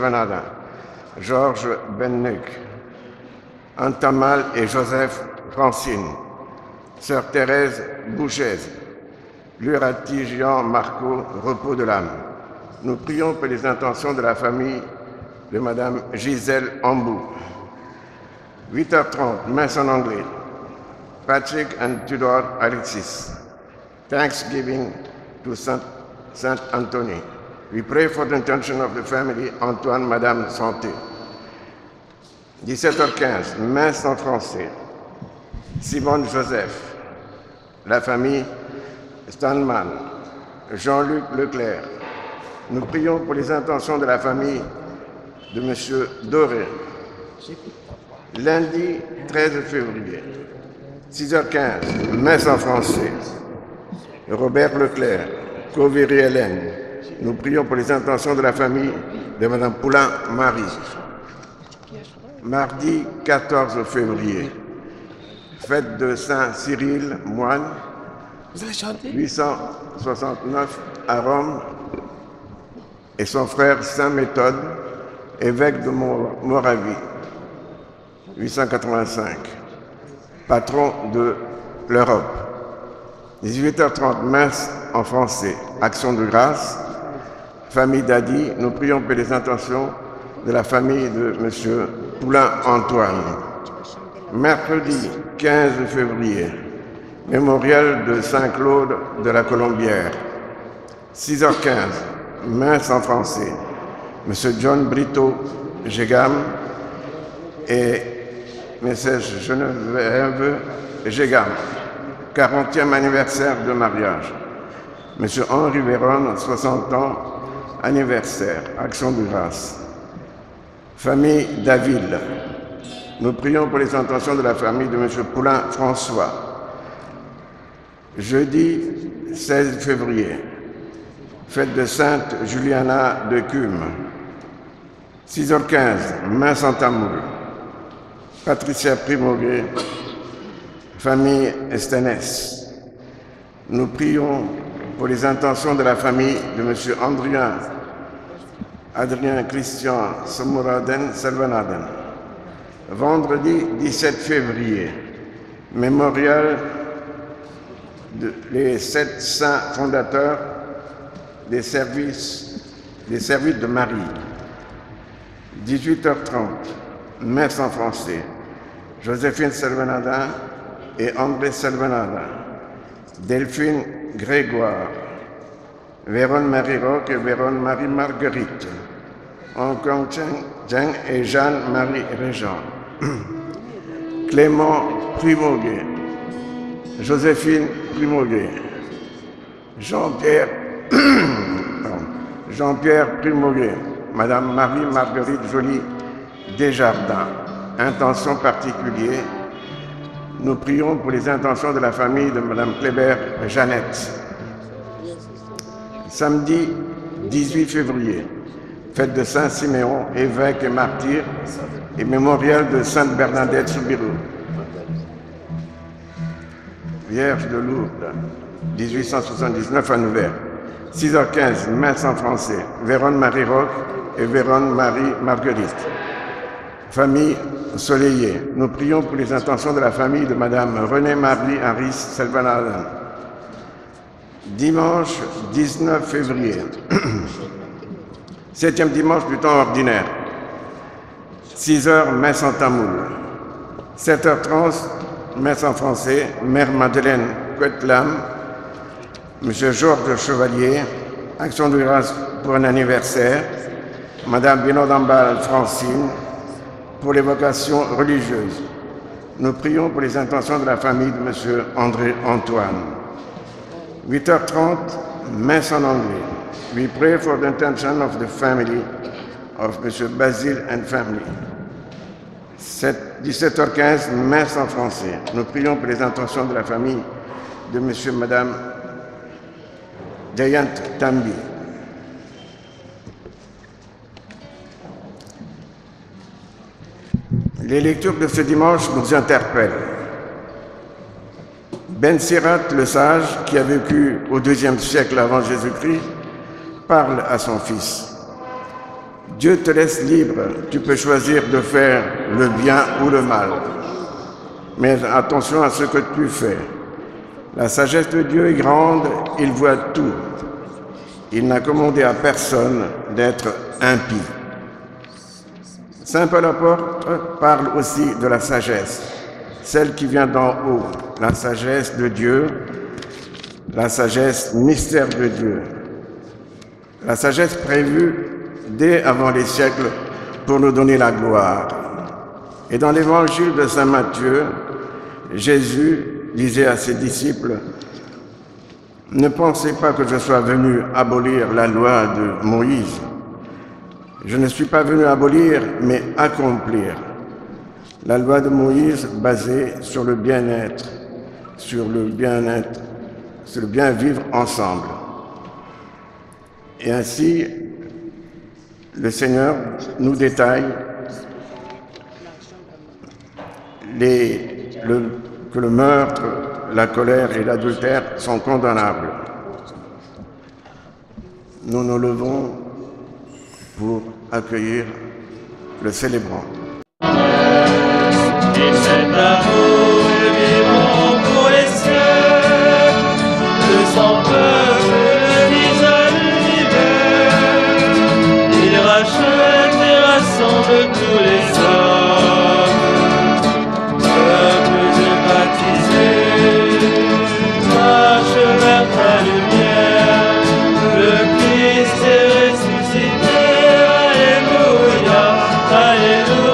Selvanada, Georges Bennuc, Antamal et Joseph Francine, Sœur Thérèse Bouchez, Lurati Jean Marco, repos de l'âme. Nous prions pour les intentions de la famille de Madame Gisèle Ambou. 8h30, messe en anglais. Patrick and Tudor Alexis. Thanksgiving to Saint Anthony. We pray for the intention of the family Antoine, Madame Santé. 17h15, messe en français. Simone Joseph. La famille Stanman. Jean-Luc Leclerc. Nous prions pour les intentions de la famille de M. Doré. Lundi 13 février, 6h15, messe en français. Robert Leclerc, Coviri Hélène. Nous prions pour les intentions de la famille de Mme Poulain-Marie. Mardi 14 février, fête de Saint-Cyril, moine, 869 à Rome, et son frère Saint-Méthode, évêque de Moravie, 885, patron de l'Europe. 18h30, messe en français, action de grâce, famille Dadi. Nous prions pour les intentions de la famille de M. Poulain-Antoine. Mercredi 15 février, mémorial de Saint-Claude de la Colombière. 6h15, messe en français. M. John Brito Gégam et Mrs. Geneviève Gégam, 40e anniversaire de mariage. M. Henri Véron, 60 ans, anniversaire, action de grâce. Famille Daville. Nous prions pour les intentions de la famille de M. Poulain-François. Jeudi 16 février, fête de Sainte Juliana de Cume. 6h15, messe en tamoul. Patricia Primoguet, famille Estenes. Nous prions pour les intentions de la famille de M. Adrien Christian Somoraden Selvanaden. Vendredi 17 février, mémorial des 7 saints fondateurs des services de Marie. 18h30, messe en français. Joséphine Selvanada et André Selvanada. Delphine Grégoire. Véronne Marie-Roch et Véronne Marie-Marguerite. Hong Kong Cheng et Jeanne-Marie Régent. Clément Primoguet. Joséphine Primoguet. Jean-Pierre Primoguet. Madame Marie-Marguerite Joly Desjardins. Intention particulière. Nous prions pour les intentions de la famille de Madame Kléber Jeannette. Samedi 18 février, fête de Saint-Siméon, évêque et martyr, et mémorial de Sainte Bernadette Soubirou. Vierge de Lourdes, 1879 à Nevers. 6h15, messe en français. Véronne Marie-Roch et Véronne Marie-Marguerite. Famille Soleillé. Nous prions pour les intentions de la famille de Madame Renée-Marie Harris Selvanada. Dimanche 19 février, 7e dimanche du temps ordinaire. 6h, messe en tamoul. 7h30, messe en français. Mère Madeleine Quetlam, M. Georges Chevalier, action de grâce pour un anniversaire. Madame Binodambal Francine, pour les vocations religieuses. Nous prions pour les intentions de la famille de M. André Antoine. 8h30, messe en anglais. We pray for the intention of the family of M. Basile and family. 17h15, messe en français. Nous prions pour les intentions de la famille de M. et Mme Jayant Tambi. Les lectures de ce dimanche nous interpellent. Ben Sirat, le sage, qui a vécu au IIe siècle avant Jésus-Christ, parle à son fils. Dieu te laisse libre, tu peux choisir de faire le bien ou le mal. Mais attention à ce que tu fais. La sagesse de Dieu est grande, il voit tout. Il n'a commandé à personne d'être impie. Saint Paul apôtre parle aussi de la sagesse, celle qui vient d'en haut, la sagesse de Dieu, la sagesse mystère de Dieu, la sagesse prévue dès avant les siècles pour nous donner la gloire. Et dans l'évangile de Saint Matthieu, Jésus disait à ses disciples: « Ne pensez pas que je sois venu abolir la loi de Moïse. Je ne suis pas venu abolir, mais accomplir. La loi de Moïse basée sur le bien-être, sur le bien vivre ensemble. » Et ainsi, le Seigneur nous détaille que le meurtre, la colère et l'adultère sont condamnables. Nous nous levons pour accueillir le célébrant. Et cet amour vivant pour les siècles, de son peuple le visage l'univers, il rachète et rassemble tous les hommes, peuple de baptisés, marche vers ta lumière, le Christ est ressuscité, alléluia, alléluia.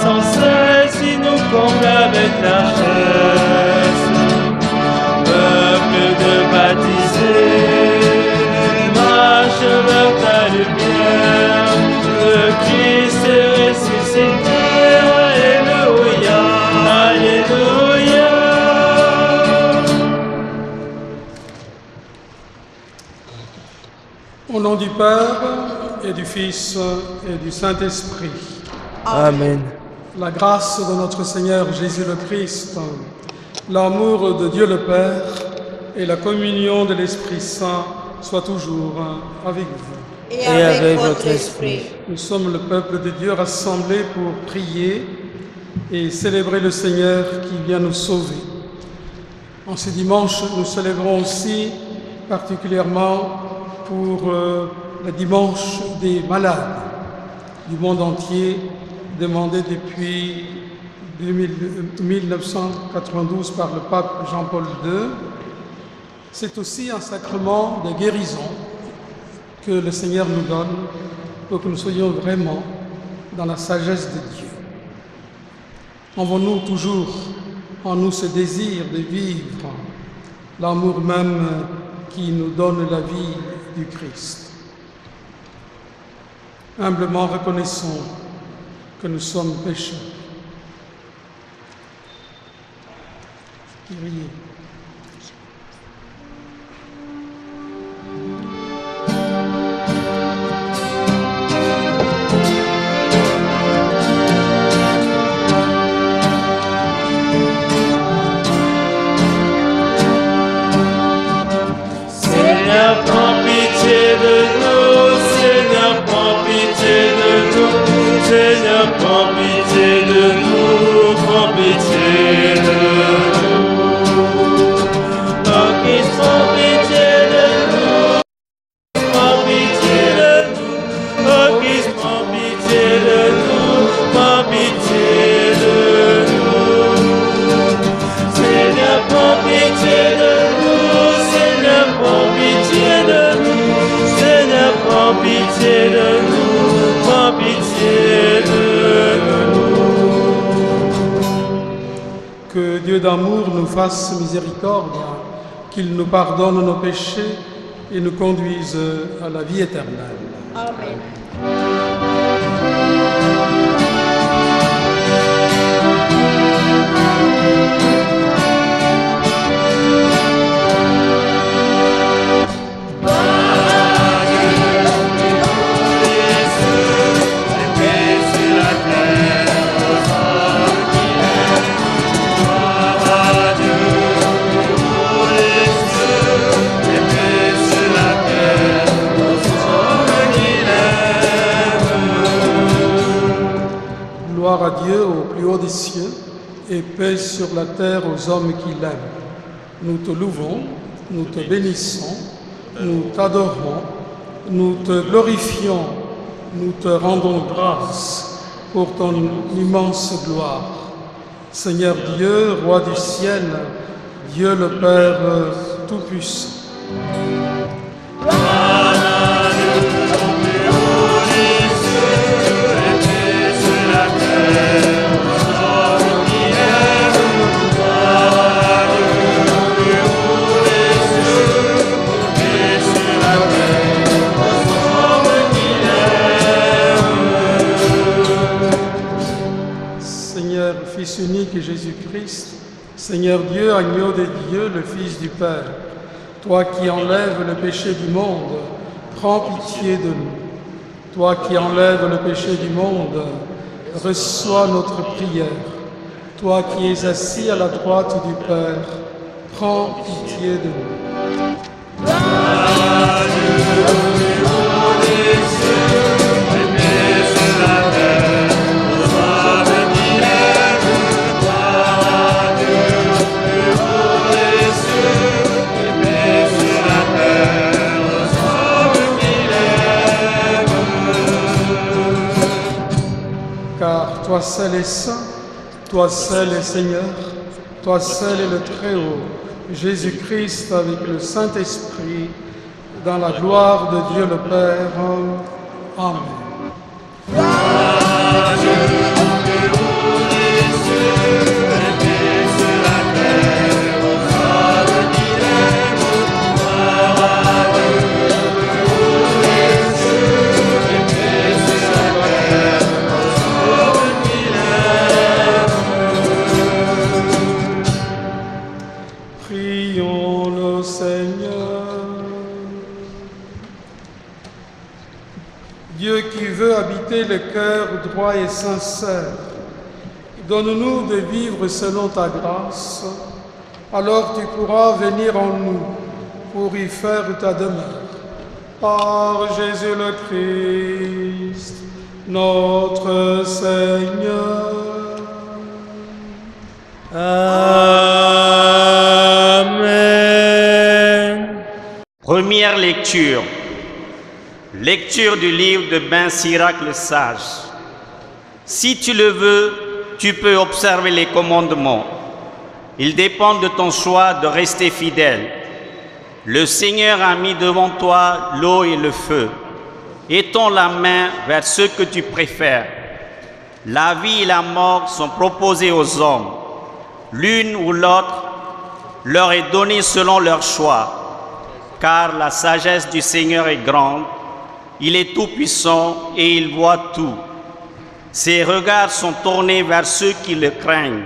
Sans cesse, il nous comble avec largesse, peuple de baptisés, marche vers ta lumière, le Christ est ressuscité, alléluia, alléluia. Au nom du Père et du Fils et du Saint-Esprit. Amen. La grâce de notre Seigneur Jésus le Christ, l'amour de Dieu le Père et la communion de l'Esprit Saint soient toujours avec vous. Et avec votre esprit. Nous sommes le peuple de Dieu rassemblé pour prier et célébrer le Seigneur qui vient nous sauver. En ce dimanche, nous célébrons aussi particulièrement pour le dimanche des malades du monde entier, demandé depuis 1992 par le pape Jean-Paul II. C'est aussi un sacrement de guérison que le Seigneur nous donne pour que nous soyons vraiment dans la sagesse de Dieu. Avons-nous toujours en nous ce désir de vivre l'amour même qui nous donne la vie du Christ? Humblement reconnaissons que nous sommes pécheurs. Kyrie. Seigneur, prends pitié de nous, Seigneur, prends pitié de nous, Seigneur, prends pitié de nous, prends pitié de nous. Dieu d'amour nous fasse miséricorde, qu'il nous pardonne nos péchés et nous conduise à la vie éternelle. Amen. Gloire à Dieu au plus haut des cieux et paix sur la terre aux hommes qui l'aiment. Nous te louons, nous te bénissons, nous t'adorons, nous te glorifions, nous te rendons grâce pour ton immense gloire. Seigneur Dieu, Roi du ciel, Dieu le Père Tout-Puissant. Fils unique et Jésus-Christ, Seigneur Dieu, agneau de Dieu, le Fils du Père, toi qui enlèves le péché du monde, prends pitié de nous. Toi qui enlèves le péché du monde, reçois notre prière. Toi qui es assis à la droite du Père, prends pitié de nous. Car toi seul est saint, toi seul est Seigneur, toi seul est le Très-Haut, Jésus-Christ avec le Saint-Esprit, dans la gloire de Dieu le Père. Amen. Dieu qui veut habiter le cœur droit et sincère, donne-nous de vivre selon ta grâce, alors tu pourras venir en nous pour y faire ta demeure. Par Jésus le Christ, notre Seigneur. Amen. Première lecture. Lecture du livre de Ben Sirac le Sage. Si tu le veux, tu peux observer les commandements. Ils dépendent de ton choix de rester fidèle. Le Seigneur a mis devant toi l'eau et le feu. Étends la main vers ce que tu préfères. La vie et la mort sont proposées aux hommes. L'une ou l'autre leur est donnée selon leur choix. Car la sagesse du Seigneur est grande. Il est tout-puissant et il voit tout. Ses regards sont tournés vers ceux qui le craignent.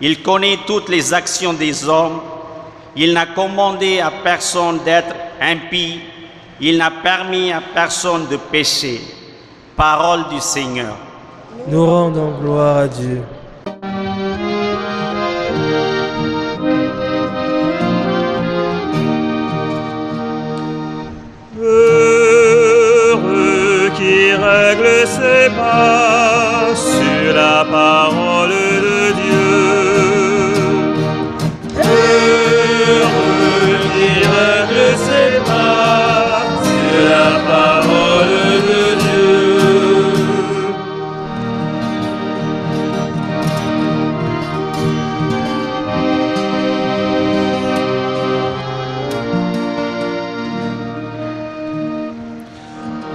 Il connaît toutes les actions des hommes. Il n'a commandé à personne d'être impie. Il n'a permis à personne de pécher. Parole du Seigneur. Nous rendons gloire à Dieu. Qui règle ses pas sur la parole de Dieu. Heureux qui règle ses pas sur la parole de Dieu.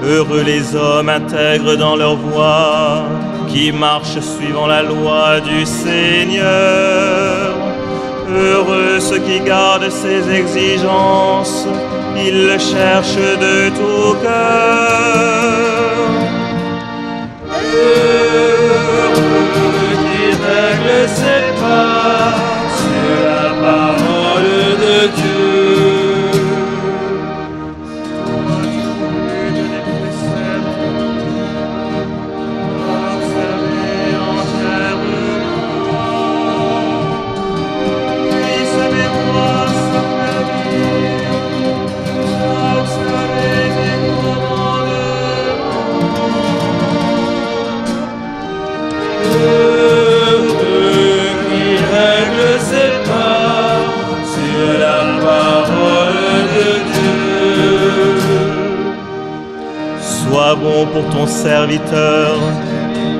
Heureux les hommes intègres dans leur voie, qui marchent suivant la loi du Seigneur. Heureux ceux qui gardent ses exigences, ils le cherchent de tout cœur. Heureux qui règle ses pas sur la parole de Dieu. Sois bon pour ton serviteur,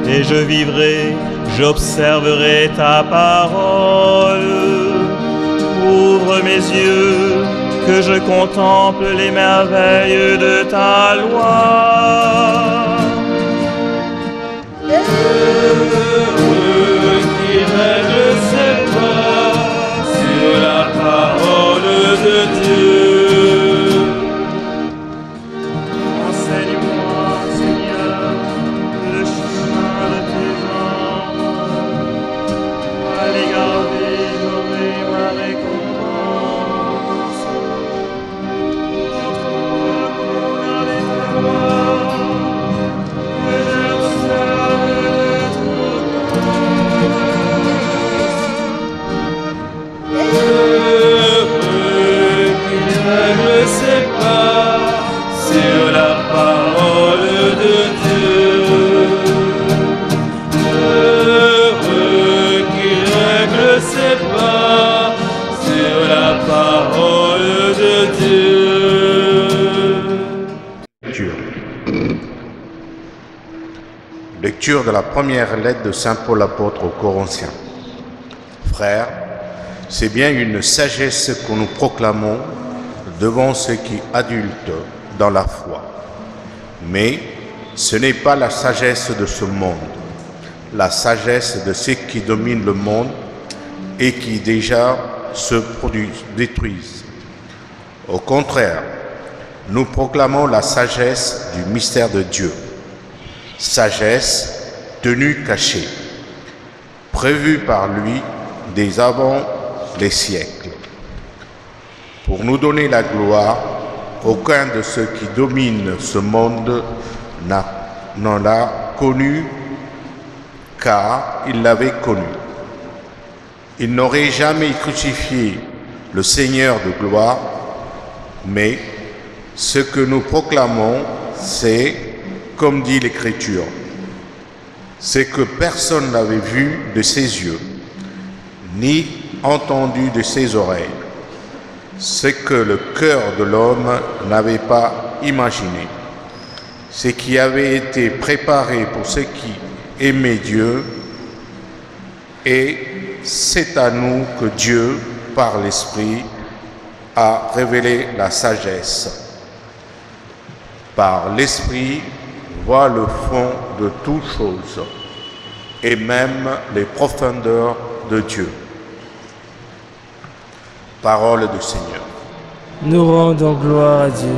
et je vivrai, j'observerai ta parole. Ouvre mes yeux, que je contemple les merveilles de ta loi. Heureux qui règle ses pas sur la parole de Dieu. Lecture de la première lettre de saint Paul apôtre aux Corinthiens. Frères, c'est bien une sagesse que nous proclamons devant ceux qui adultent dans la foi. Mais ce n'est pas la sagesse de ce monde, la sagesse de ceux qui dominent le monde et qui déjà se détruisent. Au contraire, nous proclamons la sagesse du mystère de Dieu. Sagesse tenue cachée, prévue par lui dès avant les siècles. Pour nous donner la gloire, aucun de ceux qui dominent ce monde n'en l'a connu, car il l'avait connu. Il n'aurait jamais crucifié le Seigneur de gloire, mais ce que nous proclamons, c'est, comme dit l'Écriture, c'est que personne n'avait vu de ses yeux, ni entendu de ses oreilles, ce que le cœur de l'homme n'avait pas imaginé, ce qui avait été préparé pour ceux qui aimaient Dieu, et c'est à nous que Dieu, par l'Esprit, a révélé la sagesse. Par l'Esprit, voit le fond de toutes choses, et même les profondeurs de Dieu. Parole du Seigneur. Nous rendons gloire à Dieu.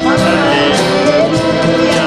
Alléluia.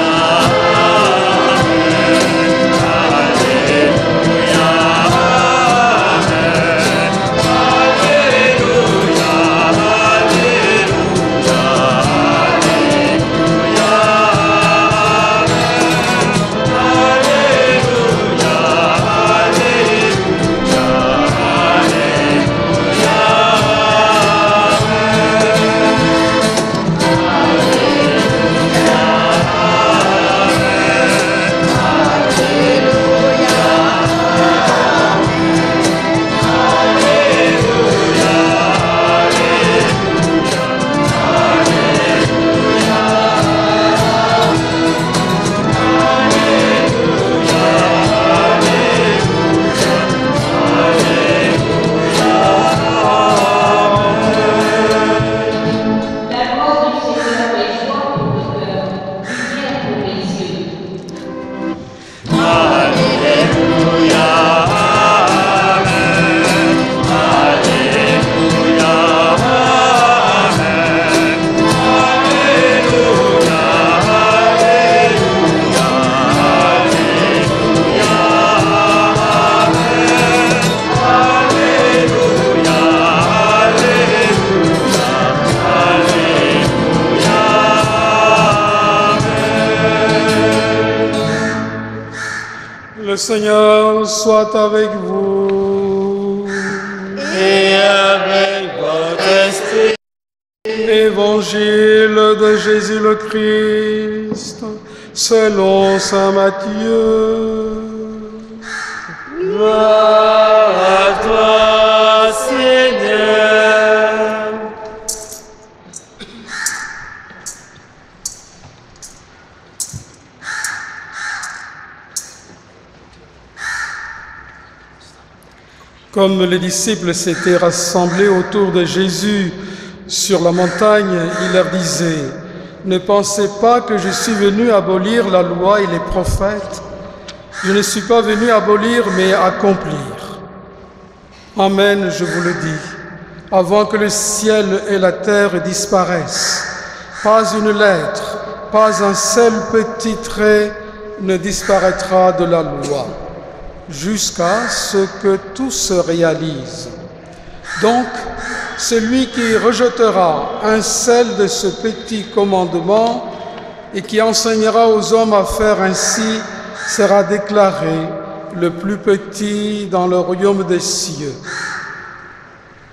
Le Seigneur soit avec vous. Et avec votre esprit. Évangile de Jésus le Christ, selon saint Matthieu. Gloire à toi, Seigneur. Comme les disciples s'étaient rassemblés autour de Jésus sur la montagne, il leur disait: « Ne pensez pas que je suis venu abolir la loi et les prophètes. Je ne suis pas venu abolir, mais accomplir. Amen, je vous le dis, avant que le ciel et la terre disparaissent, pas une lettre, pas un seul petit trait ne disparaîtra de la loi, jusqu'à ce que tout se réalise. Donc, celui qui rejettera un seul de ce petit commandement et qui enseignera aux hommes à faire ainsi sera déclaré le plus petit dans le royaume des cieux.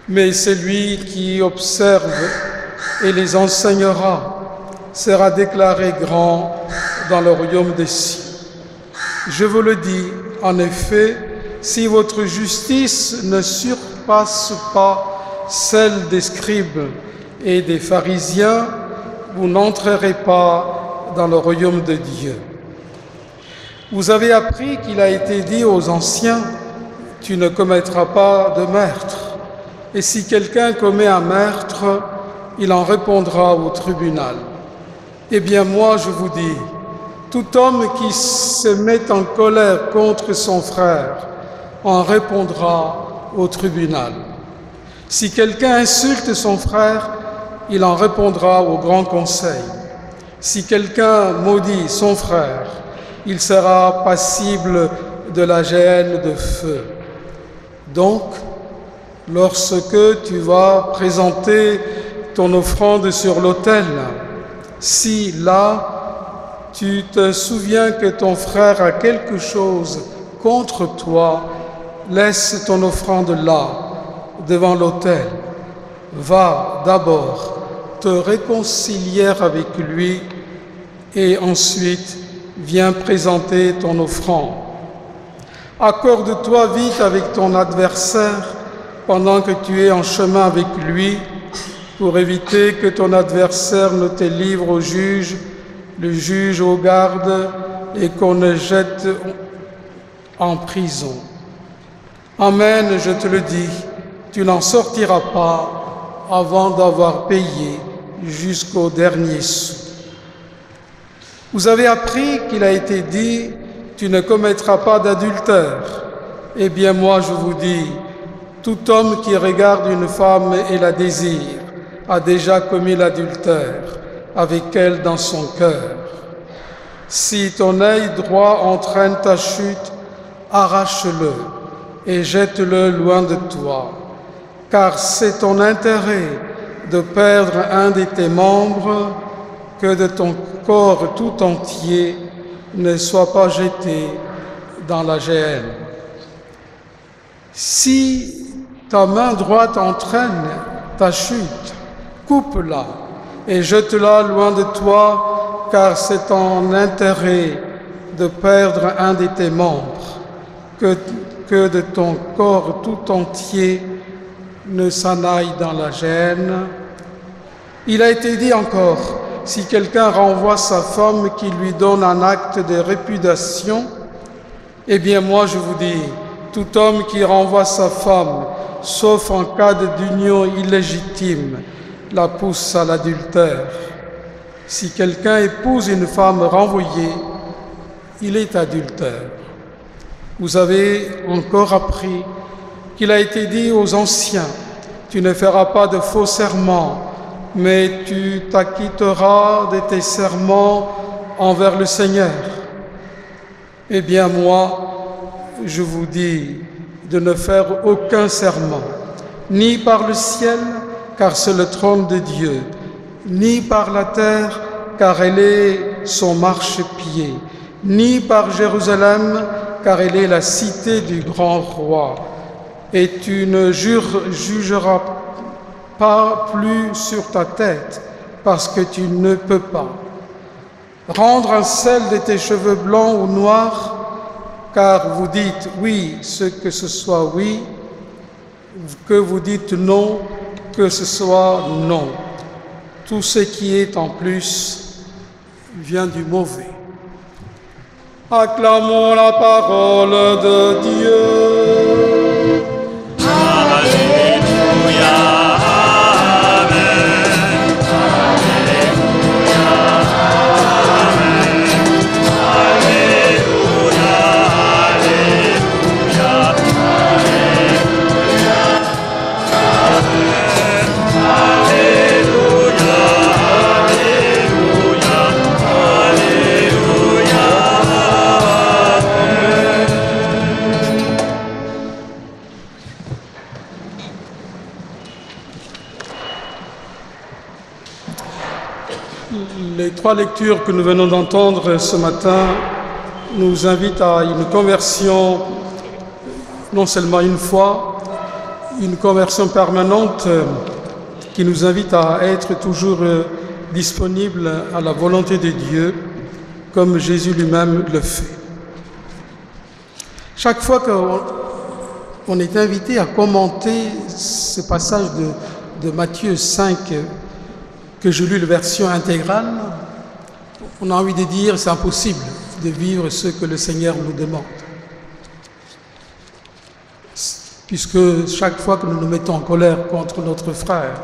Mais celui qui observe et les enseignera sera déclaré grand dans le royaume des cieux. Je vous le dis, en effet, si votre justice ne surpasse pas celle des scribes et des pharisiens, vous n'entrerez pas dans le royaume de Dieu. Vous avez appris qu'il a été dit aux anciens, « Tu ne commettras pas de meurtre. » Et si quelqu'un commet un meurtre, il en répondra au tribunal. Eh bien moi, je vous dis, tout homme qui se met en colère contre son frère en répondra au tribunal. Si quelqu'un insulte son frère, il en répondra au grand conseil. Si quelqu'un maudit son frère, il sera passible de la géhenne de feu. Donc, lorsque tu vas présenter ton offrande sur l'autel, si là, tu te souviens que ton frère a quelque chose contre toi, laisse ton offrande là, devant l'autel. Va d'abord te réconcilier avec lui et ensuite viens présenter ton offrande. Accorde-toi vite avec ton adversaire pendant que tu es en chemin avec lui pour éviter que ton adversaire ne te livre au juge, le juge aux gardes et qu'on ne jette en prison. Amen, je te le dis, tu n'en sortiras pas avant d'avoir payé jusqu'au dernier sou. Vous avez appris qu'il a été dit « Tu ne commettras pas d'adultère ». Eh bien moi je vous dis, tout homme qui regarde une femme et la désire a déjà commis l'adultère avec elle dans son cœur. Si ton œil droit entraîne ta chute, arrache-le et jette-le loin de toi, car c'est ton intérêt de perdre un de tes membres que de ton corps tout entier ne soit pas jeté dans la géhenne. Si ta main droite entraîne ta chute, coupe-la et jette-la loin de toi, car c'est ton intérêt de perdre un de tes membres que de ton corps tout entier ne s'en aille dans la géhenne. Il a été dit encore, si quelqu'un renvoie sa femme qui lui donne un acte de répudiation, eh bien moi je vous dis, tout homme qui renvoie sa femme, sauf en cas d'union illégitime, la pousse à l'adultère. Si quelqu'un épouse une femme renvoyée, il est adultère. Vous avez encore appris qu'il a été dit aux anciens, « Tu ne feras pas de faux serments, mais tu t'acquitteras de tes serments envers le Seigneur. » Eh bien moi, je vous dis de ne faire aucun serment, ni par le ciel, car c'est le trône de Dieu, ni par la terre, car elle est son marchepied, ni par Jérusalem, car elle est la cité du grand roi. Et tu ne jugeras pas plus sur ta tête, parce que tu ne peux pas. Rendre un sel de tes cheveux blancs ou noirs, car vous dites oui, que ce soit oui, que vous dites non, que ce soit non. Tout ce qui est en plus vient du mauvais. Acclamons la parole de Dieu. Alléluia, Amen. Alléluia, Amen. Alléluia, Alléluia, Alléluia, Amen. Alléluia, Alléluia, Les trois lectures que nous venons d'entendre ce matin nous invitent à une conversion, non seulement une fois, une conversion permanente qui nous invite à être toujours disponibles à la volonté de Dieu, comme Jésus lui-même le fait. Chaque fois qu'on est invité à commenter ce passage de Matthieu 5, que je lis la version intégrale, on a envie de dire c'est impossible de vivre ce que le Seigneur nous demande. Puisque chaque fois que nous nous mettons en colère contre notre frère,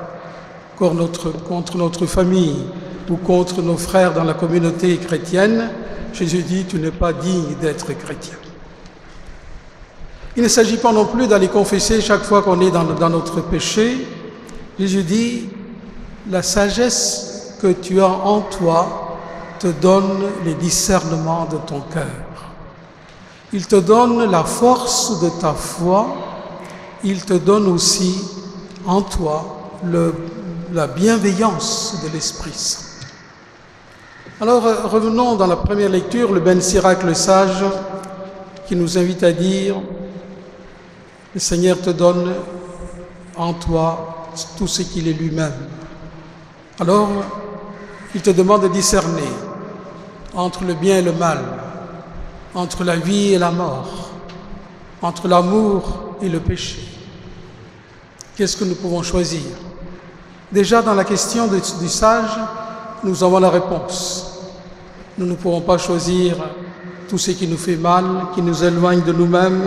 contre notre famille ou contre nos frères dans la communauté chrétienne, Jésus dit « tu n'es pas digne d'être chrétien ». Il ne s'agit pas non plus d'aller confesser chaque fois qu'on est dans notre péché. Jésus dit « la sagesse que tu as en toi te donne les discernements de ton cœur. Il te donne la force de ta foi, il te donne aussi en toi la bienveillance de l'Esprit Saint. » Alors revenons dans la première lecture, le Ben Sirac le sage, qui nous invite à dire « Le Seigneur te donne en toi tout ce qu'il est lui-même. » Alors, il te demande de discerner entre le bien et le mal, entre la vie et la mort, entre l'amour et le péché. Qu'est-ce que nous pouvons choisir? Déjà, dans la question du sage, nous avons la réponse. Nous ne pourrons pas choisir tout ce qui nous fait mal, qui nous éloigne de nous-mêmes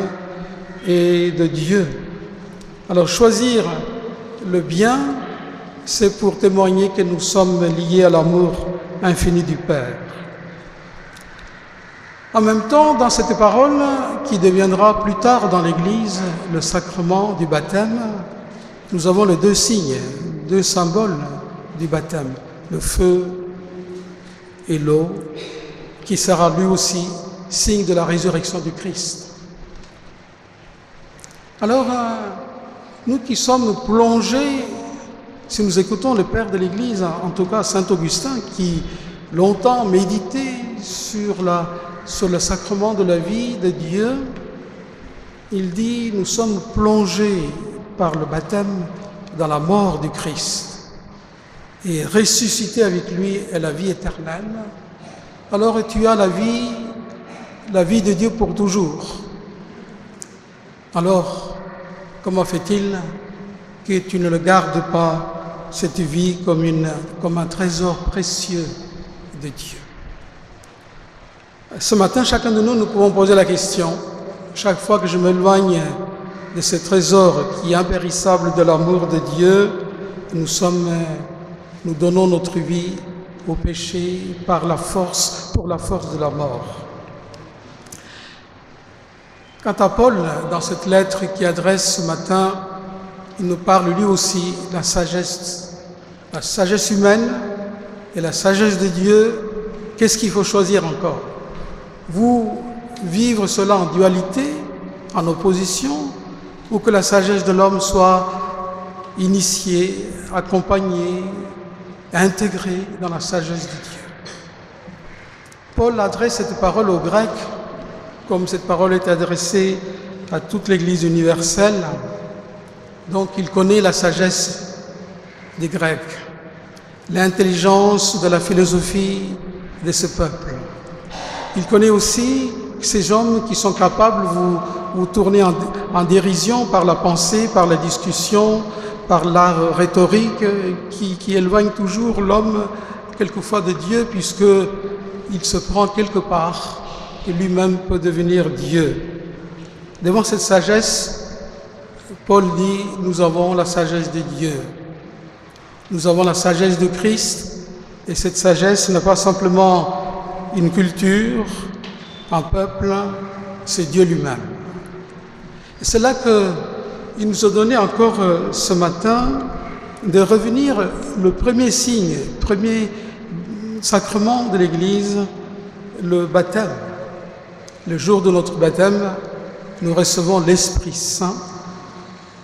et de Dieu. Alors, choisir le bien, c'est pour témoigner que nous sommes liés à l'amour infini du Père. En même temps, dans cette parole, qui deviendra plus tard dans l'Église le sacrement du baptême, nous avons les deux signes, deux symboles du baptême, le feu et l'eau, qui sera lui aussi signe de la résurrection du Christ. Alors, nous qui sommes plongés, si nous écoutons le Père de l'Église, en tout cas Saint Augustin, qui longtemps méditait sur le sacrement de la vie de Dieu, il dit « Nous sommes plongés par le baptême dans la mort du Christ et ressuscités avec lui est la vie éternelle. Alors tu as la vie de Dieu pour toujours. Alors, comment fait-il que tu ne le gardes pas, cette vie, comme un trésor précieux de Dieu? » Ce matin, chacun de nous pouvons poser la question, chaque fois que je m'éloigne de ce trésor qui est impérissable de l'amour de Dieu, nous donnons notre vie au péché pour la force de la mort. Quant à Paul, dans cette lettre qu'il adresse ce matin, il nous parle lui aussi de la sagesse humaine et la sagesse de Dieu. Qu'est-ce qu'il faut choisir encore? Vous vivre cela en dualité, en opposition, ou que la sagesse de l'homme soit initiée, accompagnée, intégrée dans la sagesse de Dieu. Paul adresse cette parole aux Grecs comme cette parole est adressée à toute l'Église universelle, donc il connaît la sagesse des Grecs, l'intelligence de la philosophie de ce peuple. Il connaît aussi ces hommes qui sont capables de vous tourner en dérision par la pensée, par la discussion, par l'art rhétorique, qui éloigne toujours l'homme quelquefois de Dieu, puisqu'il se prend quelque part et lui-même peut devenir Dieu. Devant cette sagesse, Paul dit, nous avons la sagesse de Dieu. Nous avons la sagesse de Christ, et cette sagesse n'est pas simplement une culture, un peuple, c'est Dieu lui-même. Et c'est là qu'il nous a donné encore ce matin de revenir le premier signe, premier sacrement de l'Église, le baptême. Le jour de notre baptême, nous recevons l'Esprit Saint,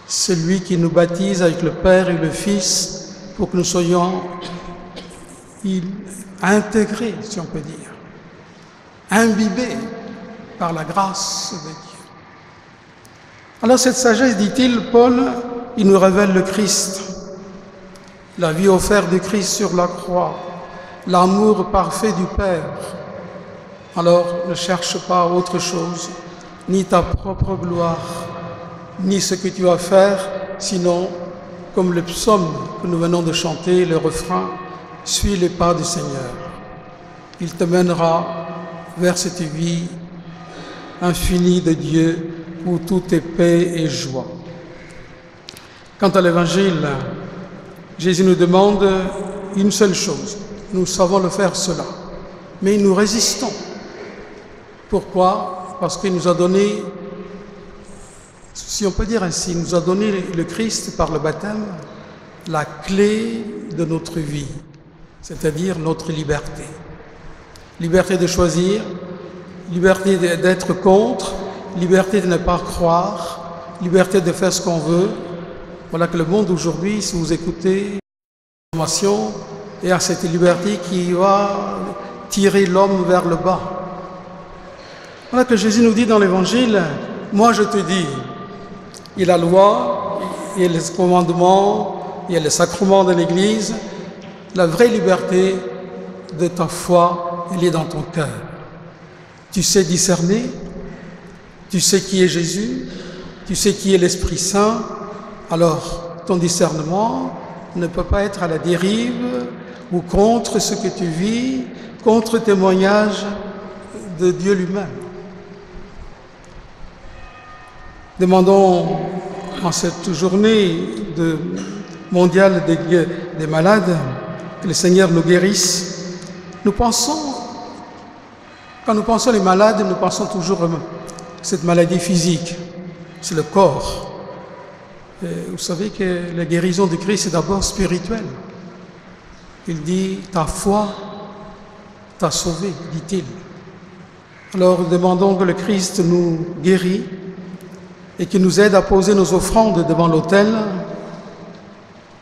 celui qui nous baptise avec le Père et le Fils, pour que nous soyons intégrés, si on peut dire, imbibés par la grâce de Dieu. Alors cette sagesse, dit-il, Paul, il nous révèle le Christ, la vie offerte de Christ sur la croix, l'amour parfait du Père. Alors ne cherche pas autre chose, ni ta propre gloire, ni ce que tu vas faire, sinon, comme le psaume que nous venons de chanter, le refrain, suis les pas du Seigneur. Il te mènera vers cette vie infinie de Dieu où tout est paix et joie. Quant à l'Évangile, Jésus nous demande une seule chose. Nous savons le faire cela, mais nous résistons. Pourquoi? Parce qu'il nous a donné, si on peut dire ainsi, il nous a donné le Christ par le baptême, la clé de notre vie, c'est-à-dire notre liberté. Liberté de choisir, liberté d'être contre, liberté de ne pas croire, liberté de faire ce qu'on veut. Voilà que le monde aujourd'hui, si vous écoutez l'information, est à cette liberté qui va tirer l'homme vers le bas. Voilà que Jésus nous dit dans l'Évangile, moi je te dis, il y a la loi, il y a les commandements, il y a les sacrements de l'Église, la vraie liberté de ta foi, elle est dans ton cœur. Tu sais discerner, tu sais qui est Jésus, tu sais qui est l'Esprit Saint, alors ton discernement ne peut pas être à la dérive ou contre ce que tu vis, contre le témoignage de Dieu lui-même. Demandons en cette journée mondiale des malades que le Seigneur nous guérisse. Quand nous pensons les malades, nous pensons toujours à cette maladie physique, c'est le corps. Et vous savez que la guérison de Christ est d'abord spirituelle. Il dit, ta foi t'a sauvé, dit-il. Alors demandons que le Christ nous guérisse et qu'il nous aide à poser nos offrandes devant l'autel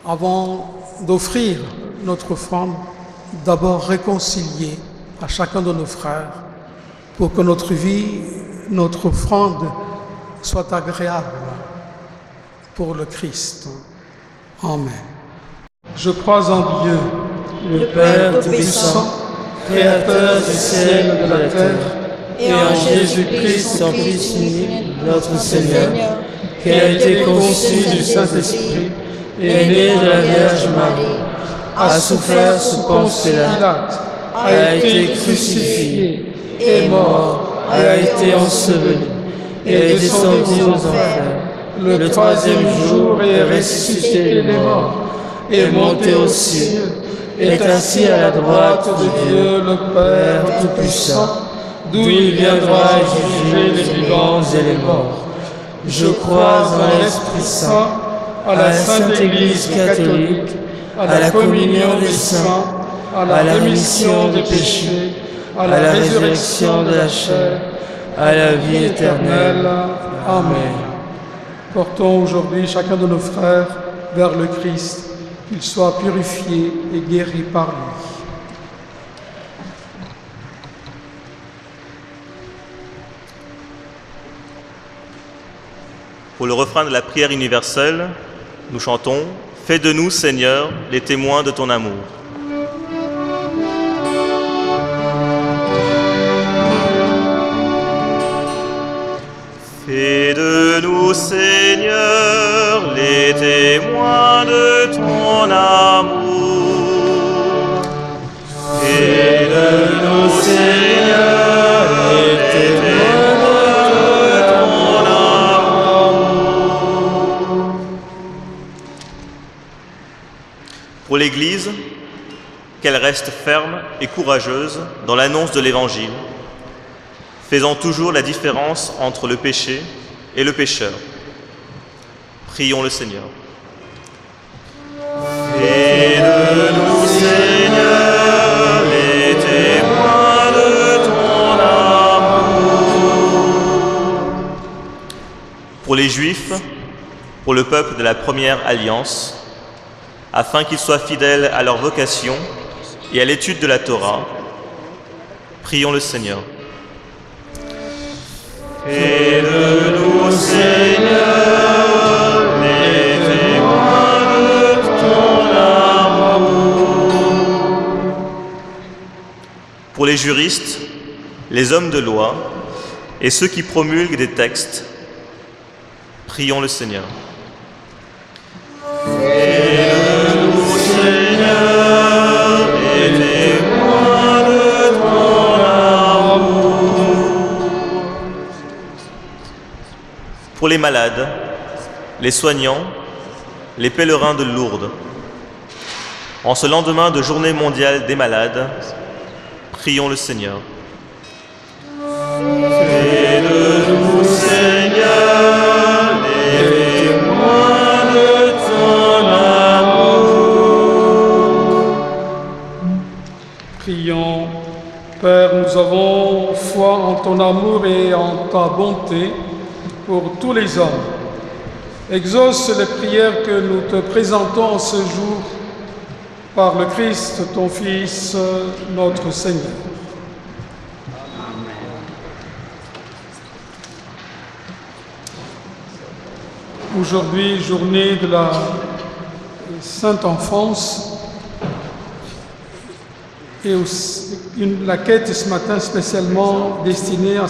avant d'offrir notre offrande, d'abord réconcilier à chacun de nos frères pour que notre vie, notre offrande soit agréable pour le Christ. Amen. Je crois en Dieu, le Père Tout-Puissant, Créateur du ciel et de la terre, et en Jésus-Christ, son Fils unique, notre Seigneur, qui a été conçu du Saint-Esprit, est né de la Vierge Marie, a souffert sous Ponce Pilate, a été crucifié, est mort, a été enseveli, est descendu aux enfers. Le troisième jour est ressuscité des morts, est monté aux cieux, est assis à la droite de Dieu le Père Tout-Puissant, d'où il viendra juger les vivants et les morts. Je crois en l'Esprit Saint, à la Sainte Église catholique, à la communion des saints, à la rémission des péchés, à la résurrection de la chair, à la vie éternelle. Amen. Portons aujourd'hui chacun de nos frères vers le Christ, qu'il soit purifié et guéri par lui. Pour le refrain de la prière universelle, nous chantons « Fais de nous, Seigneur, les témoins de ton amour ». Fais de nous, Seigneur, les témoins de ton amour. Fais de nous, Seigneur, les témoins de ton amour. Pour l'Église, qu'elle reste ferme et courageuse dans l'annonce de l'Évangile, faisant toujours la différence entre le péché et le pécheur. Prions le Seigneur. Fais de nous, Seigneur, les témoins de ton amour. Pour les Juifs, pour le peuple de la première alliance, afin qu'ils soient fidèles à leur vocation et à l'étude de la Torah, prions le Seigneur. Fais de nous, Seigneur, les témoins de ton amour. Pour les juristes, les hommes de loi et ceux qui promulguent des textes, prions le Seigneur. Fais de nous, Seigneur, les témoins de ton amour. Pour les malades, les soignants, les pèlerins de Lourdes. En ce lendemain de Journée mondiale des malades, prions le Seigneur. Fais de nous, Seigneur, les témoins de ton amour. Prions. Père, nous avons foi en ton amour et en ta bonté pour tous les hommes. Exauce les prières que nous te présentons en ce jour par le Christ, ton Fils, notre Seigneur. Aujourd'hui, journée de la Sainte Enfance, et aussi la quête ce matin spécialement destinée à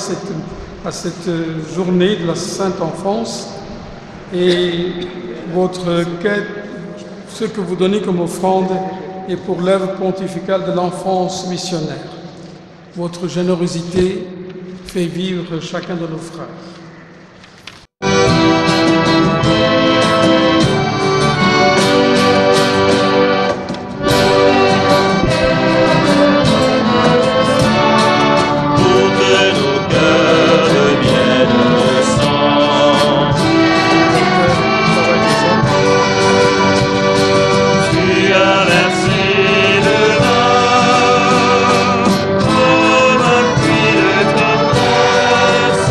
cette journée de la Sainte Enfance, et votre quête, ce que vous donnez comme offrande est pour l'œuvre pontificale de l'enfance missionnaire. Votre générosité fait vivre chacun de nos frères. Comme un puits de tendresse,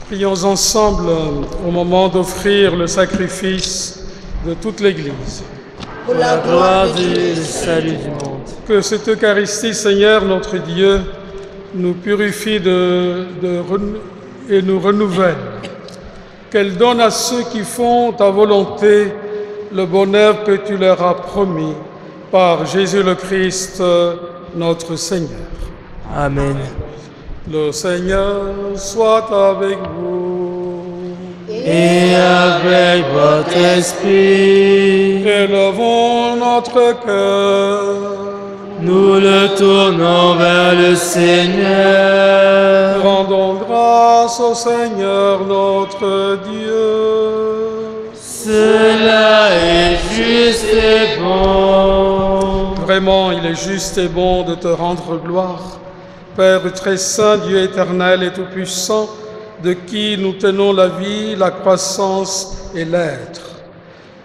Prions ensemble au moment d'offrir le sacrifice de toute l'Église. Pour la gloire du salut du monde. Que cette Eucharistie, Seigneur notre Dieu, nous purifie et nous renouvelle. Qu'elle donne à ceux qui font ta volonté le bonheur que tu leur as promis par Jésus le Christ, notre Seigneur. Amen. Le Seigneur soit avec vous. Et avec votre esprit, Élevons notre cœur. nous le tournons vers le Seigneur. Rendons grâce au Seigneur notre Dieu. Cela est juste et bon. Vraiment, il est juste et bon de te rendre gloire. Père très saint, Dieu éternel et tout-puissant, de qui nous tenons la vie, la croissance et l'être.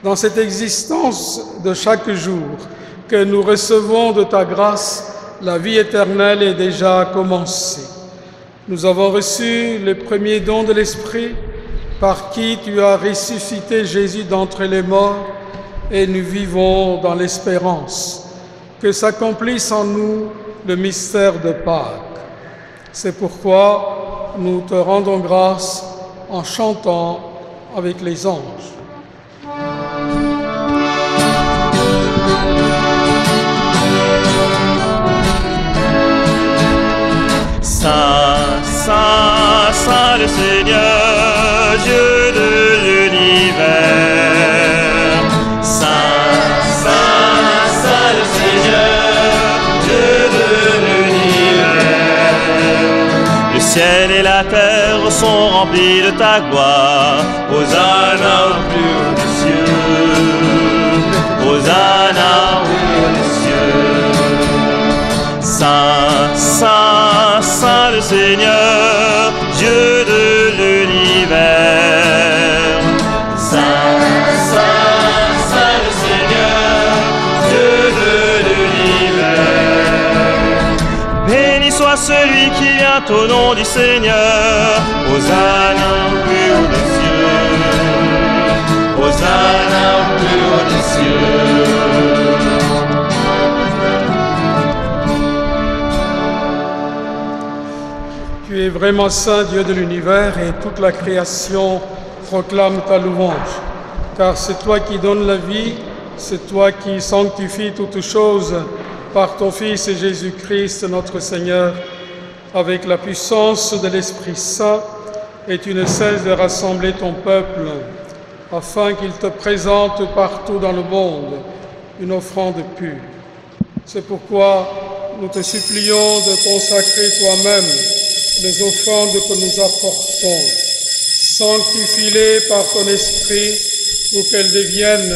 Dans cette existence de chaque jour que nous recevons de ta grâce, la vie éternelle est déjà commencée. Nous avons reçu les premiers dons de l'Esprit, par qui tu as ressuscité Jésus d'entre les morts, et nous vivons dans l'espérance que s'accomplisse en nous le mystère de Pâques. C'est pourquoi nous te rendons grâce en chantant avec les anges. Saint, Saint, Saint le Seigneur, Dieu de l'univers. Saint, Saint, Saint le Seigneur, Dieu de l'univers. Le ciel et la terre sont remplis de ta gloire. Hosanna au plus haut des cieux. Hosanna au plus haut des cieux. Saint, Saint, Saint le Seigneur, Dieu de l'univers. Saint, Saint, Saint le Seigneur, Dieu de l'univers. Béni soit celui qui vient au nom du Seigneur. Hosanna au plus haut des cieux. Hosanna au plus haut des cieux. Tu es vraiment saint, Dieu de l'univers, et toute la création proclame ta louange. Car c'est toi qui donnes la vie, c'est toi qui sanctifies toutes choses par ton Fils Jésus-Christ, notre Seigneur, avec la puissance de l'Esprit Saint, et tu ne cesses de rassembler ton peuple, afin qu'il te présente partout dans le monde une offrande pure. C'est pourquoi nous te supplions de consacrer toi-même les offrandes que nous apportons. Sanctifie-les par ton esprit pour qu'elles deviennent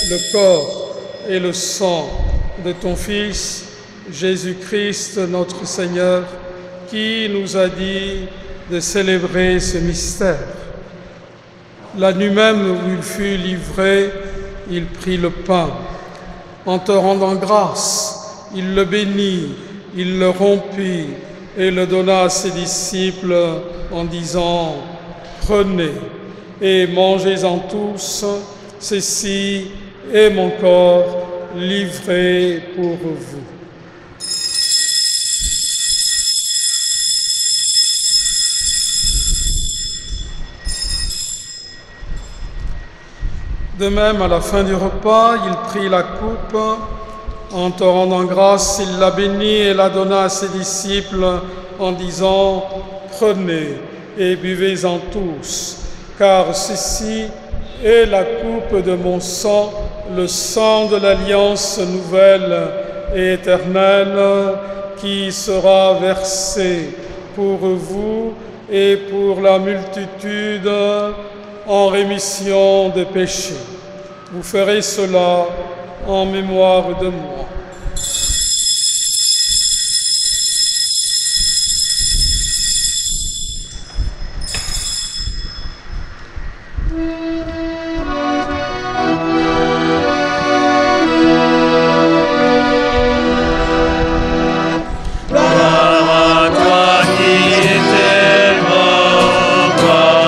le corps et le sang de ton Fils, Jésus-Christ, notre Seigneur, qui nous a dit de célébrer ce mystère. La nuit même où il fut livré, il prit le pain. En te rendant grâce, il le bénit, il le rompit, et le donna à ses disciples en disant « Prenez et mangez-en tous, ceci est mon corps livré pour vous. » De même, à la fin du repas, il prit la coupe. En te rendant grâce, il la bénit et la donna à ses disciples en disant « Prenez et buvez-en tous, car ceci est la coupe de mon sang, le sang de l'alliance nouvelle et éternelle, qui sera versé pour vous et pour la multitude en rémission des péchés. Vous ferez cela en mémoire de moi. Gloire à toi qui étais mort, gloire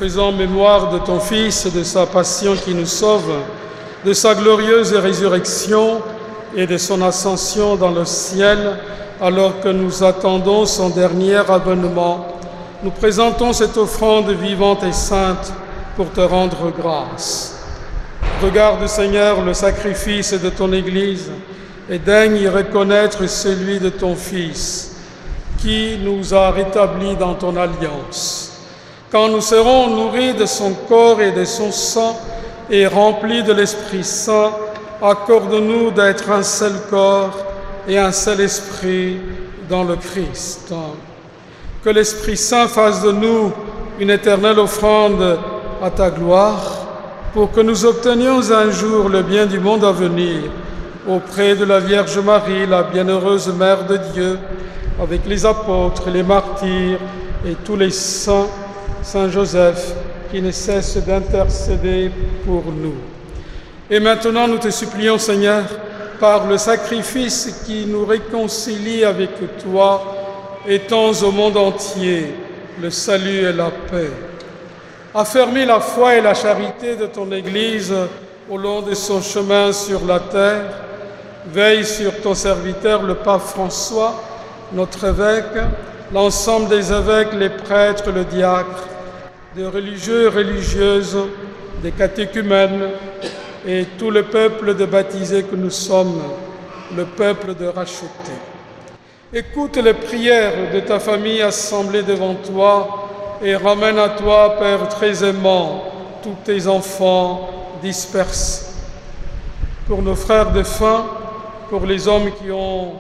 faisant mémoire de ton Fils, de sa passion qui nous sauve, de sa glorieuse résurrection et de son ascension dans le ciel, alors que nous attendons son dernier avènement, nous présentons cette offrande vivante et sainte pour te rendre grâce. Regarde, Seigneur, le sacrifice de ton Église et daigne y reconnaître celui de ton Fils, qui nous a rétablis dans ton alliance. Quand nous serons nourris de son corps et de son sang et remplis de l'Esprit Saint, accorde-nous d'être un seul corps et un seul esprit dans le Christ. Que l'Esprit Saint fasse de nous une éternelle offrande à ta gloire, pour que nous obtenions un jour le bien du monde à venir, auprès de la Vierge Marie, la bienheureuse Mère de Dieu, avec les apôtres, les martyrs et tous les saints, Saint Joseph, qui ne cesse d'intercéder pour nous. Et maintenant, nous te supplions, Seigneur, par le sacrifice qui nous réconcilie avec toi, étends au monde entier le salut et la paix. Affermis la foi et la charité de ton Église au long de son chemin sur la terre. Veille sur ton serviteur, le pape François, notre évêque, l'ensemble des évêques, les prêtres, le diacre, des religieux et religieuses, des catéchumènes et tout le peuple de baptisés que nous sommes, le peuple de rachetés. Écoute les prières de ta famille assemblée devant toi et ramène à toi, Père très aimant, tous tes enfants dispersés. Pour nos frères défunts, pour les hommes qui ont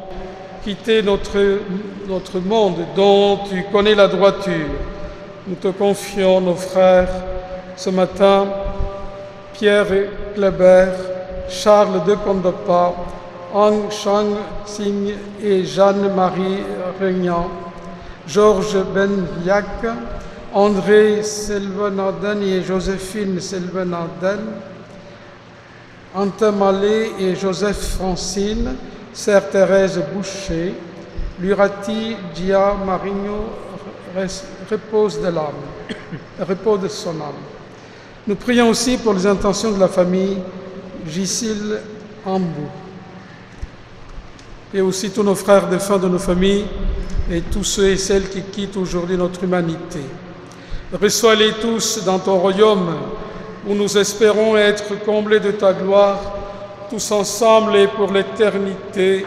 quitté notre monde, dont tu connais la droiture, nous te confions nos frères ce matin, Pierre Kleber, Charles de Condopa, Ang Chang Sing et Jeanne-Marie Regnan, Georges Benviac, André Selvenaden et Joséphine Selvenaden, Anta Malé et Joseph Francine, Sœur Thérèse Boucher, Lurati Gia Marigno, repose de son âme. Nous prions aussi pour les intentions de la famille Gicile Ambou et aussi tous nos frères défunts de nos familles et tous ceux et celles qui quittent aujourd'hui notre humanité. Reçois-les tous dans ton royaume où nous espérons être comblés de ta gloire, tous ensemble et pour l'éternité,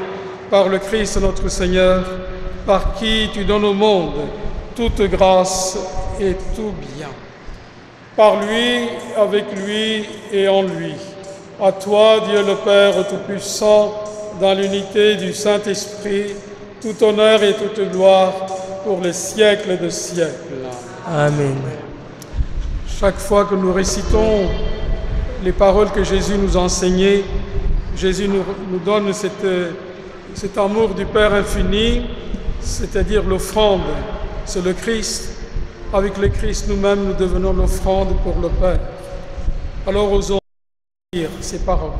par le Christ notre Seigneur, par qui tu donnes au monde toute grâce et tout bien. Par lui, avec lui et en lui. À toi, Dieu le Père Tout-Puissant, dans l'unité du Saint-Esprit, tout honneur et toute gloire pour les siècles de siècles. Amen. Chaque fois que nous récitons les paroles que Jésus nous a enseignées, Jésus nous donne cet amour du Père infini, c'est-à-dire l'offrande. C'est le Christ. Avec le Christ, nous-mêmes, nous devenons l'offrande pour le Père. Alors osons dire ces paroles.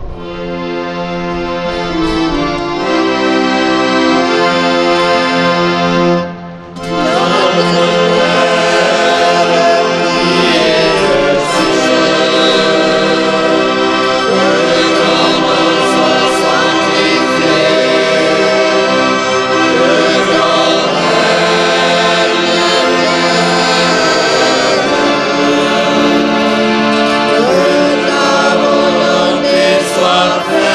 Soit fait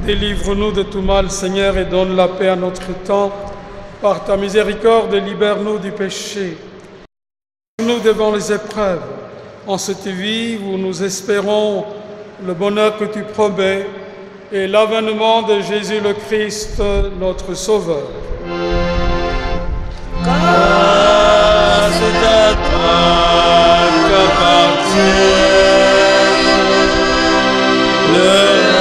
Délivre-nous de tout mal, Seigneur, et donne la paix à notre temps. Par ta miséricorde, libère-nous du péché. Nous devant les épreuves, en cette vie où nous espérons le bonheur que tu promets et l'avènement de Jésus le Christ, notre Sauveur. Car c'est à toi qu'appartient le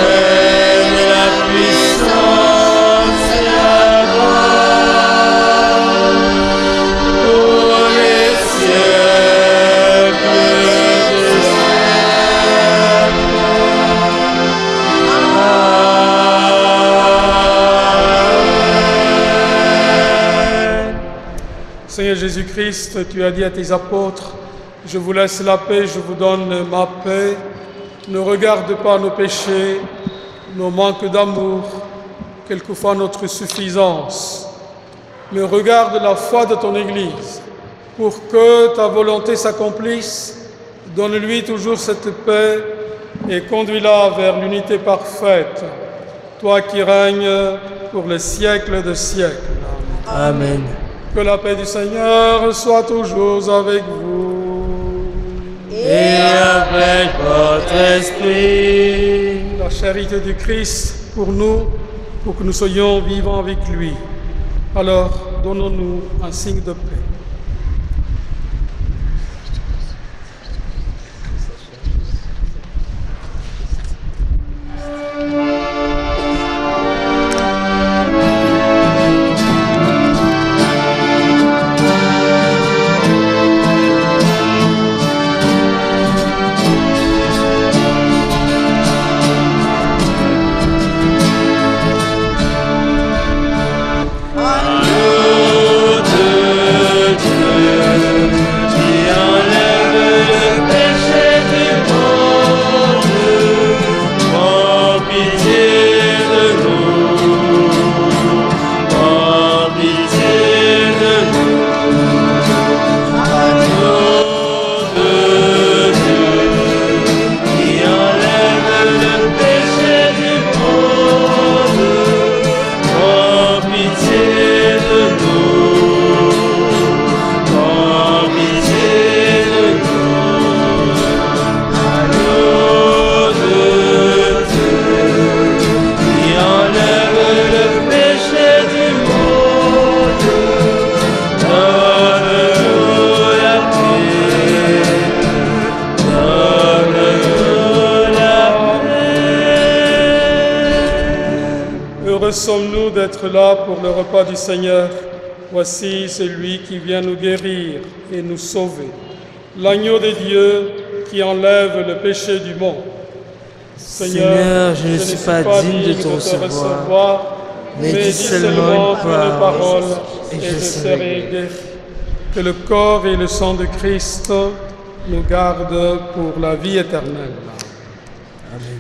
règne et la puissance et la gloire pour les siècles des siècles. Amen. Seigneur Jésus-Christ, tu as dit à tes apôtres, « Je vous laisse la paix, je vous donne ma paix. Ne regarde pas nos péchés, nos manques d'amour, quelquefois notre suffisance, mais regarde la foi de ton Église. Pour que ta volonté s'accomplisse, donne-lui toujours cette paix et conduis-la vers l'unité parfaite, toi qui règnes pour les siècles de siècles. » Amen. Que la paix du Seigneur soit toujours avec vous. Et avec votre esprit. La charité du Christ pour nous, pour que nous soyons vivants avec lui. Alors, donnons-nous un signe de paix. Sommes-nous d'être là pour le repas du Seigneur. Voici celui qui vient nous guérir et nous sauver. L'agneau de Dieu qui enlève le péché du monde. Seigneur, je ne suis pas digne de te recevoir, mais dis seulement une parole et je serai guéri. Que le corps et le sang de Christ nous gardent pour la vie éternelle. Amen.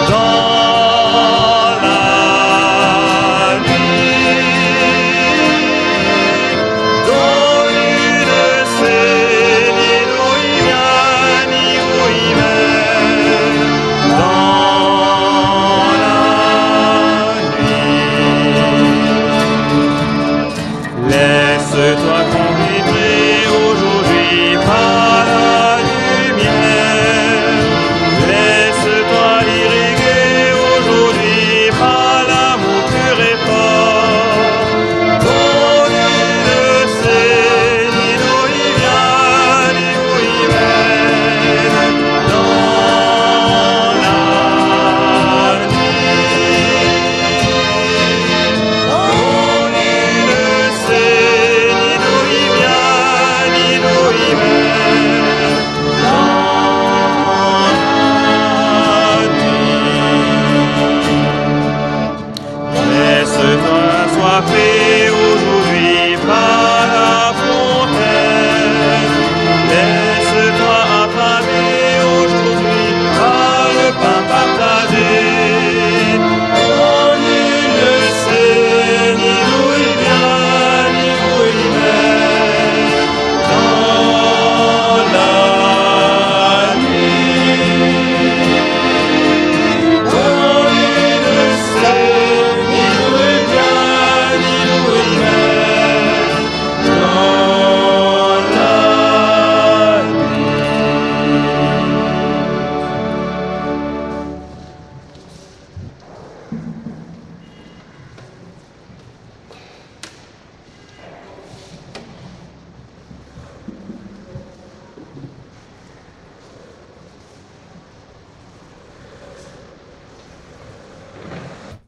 Dans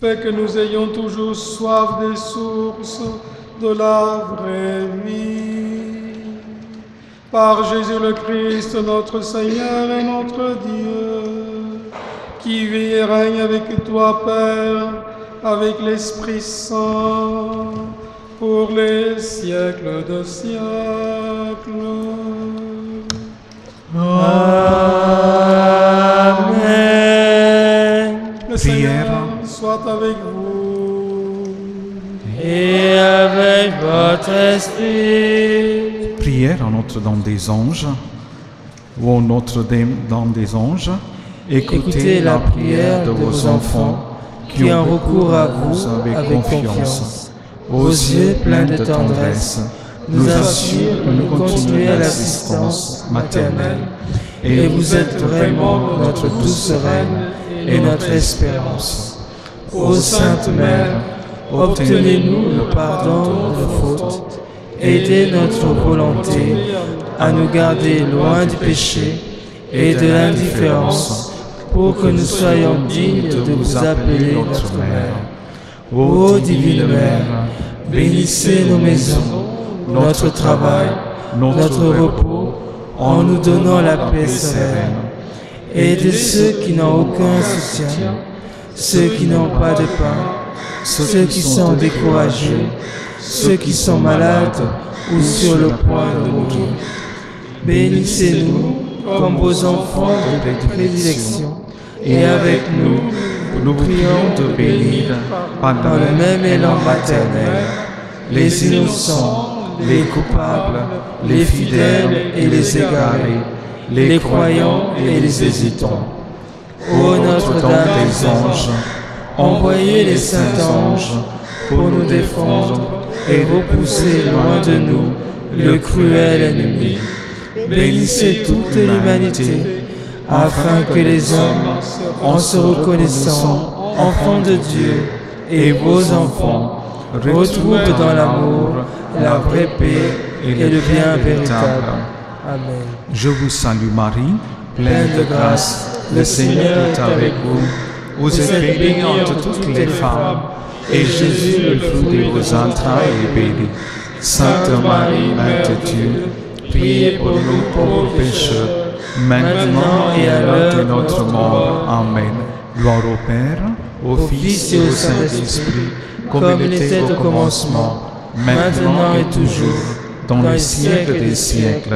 Fais que nous ayons toujours soif des sources de la vraie vie. Par Jésus le Christ, notre Seigneur et notre Dieu, qui vit et règne avec toi, Père, avec l'Esprit Saint, pour les siècles de siècles. Amen. Le Seigneur soit avec vous. Et avec votre esprit. Prière en Notre-Dame des Anges. Ô Notre-Dame des Anges, écoutez la prière de vos enfants qui ont recours à vous avec confiance. Vos yeux pleins de tendresse nous assurent de nous continuer à l'assistance maternelle. Et vous êtes vraiment notre douce reine et notre espérance. Ô Sainte Mère, obtenez-nous le pardon de nos fautes. Aidez notre volonté à nous garder loin du péché et de l'indifférence, pour que nous soyons dignes de vous appeler notre Mère. Ô Divine Mère, bénissez nos maisons, notre travail, notre repos, en nous donnant la paix sereine. Aidez ceux qui n'ont aucun soutien, ceux qui n'ont pas de pain, ceux qui sont découragés, ceux qui sont malades ou sur le point de mourir. Bénissez-nous comme vos enfants de prédilection, et avec nous, nous prions de bénir, par le même élan maternel, les innocents, les coupables, les fidèles et les égarés, les croyants et les hésitants. Ô Notre-Dame des Anges, envoyez les saints anges pour nous défendre et repousser loin de nous le cruel ennemi. Bénissez toute l'humanité, afin que les hommes, en se reconnaissant enfants de Dieu et vos enfants, retrouvent dans l'amour la vraie paix et le bien véritable. Amen. Je vous salue Marie, pleine de grâce, le Seigneur est avec vous. Vous êtes bénie entre toutes les femmes, et Jésus, le fruit de vos entrailles, est béni. Sainte Marie, Mère de Dieu, priez pour nous pauvres pécheurs, maintenant et à l'heure de notre mort. Amen. Gloire au Père, au Fils et au Saint-Esprit, comme il était au commencement, maintenant et toujours, dans les siècles des siècles.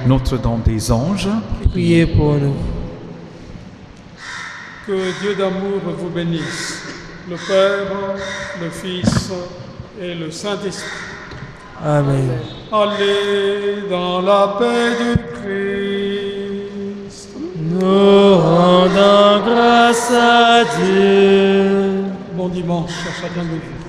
Notre-Dame des Anges, priez pour nous. Que Dieu d'amour vous bénisse, le Père, le Fils et le Saint-Esprit. Amen. Allez dans la paix du Christ. Nous rendons grâce à Dieu. Bon dimanche à chacun de vous.